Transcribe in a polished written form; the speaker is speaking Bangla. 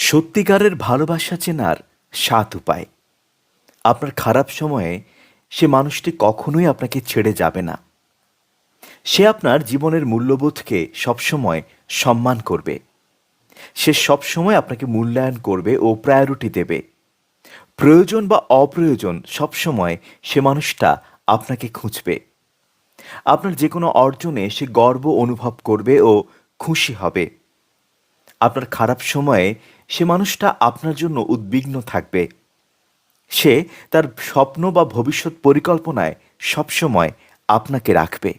সত্যিকারের ভালোবাসা চেনার ৭ উপায়। আপনার খারাপ সময়ে সে মানুষটি কখনোই আপনাকে ছেড়ে যাবে না। সে আপনার জীবনের মূল্যবোধকে সবসময় সম্মান করবে। সে সবসময় আপনাকে মূল্যায়ন করবে ও প্রায়োরিটি দেবে। প্রয়োজন বা অপ্রয়োজন সবসময় সে মানুষটা আপনাকে খুঁজবে। আপনার যেকোনো অর্জনে সে গর্ব অনুভব করবে ও খুশি হবে। আপনার খারাপ সময়ে সে মানুষটা আপনার জন্য উদ্বিগ্ন থাকবে। সে তার স্বপ্ন বা ভবিষ্যৎ পরিকল্পনায় সবসময় আপনাকে রাখবে।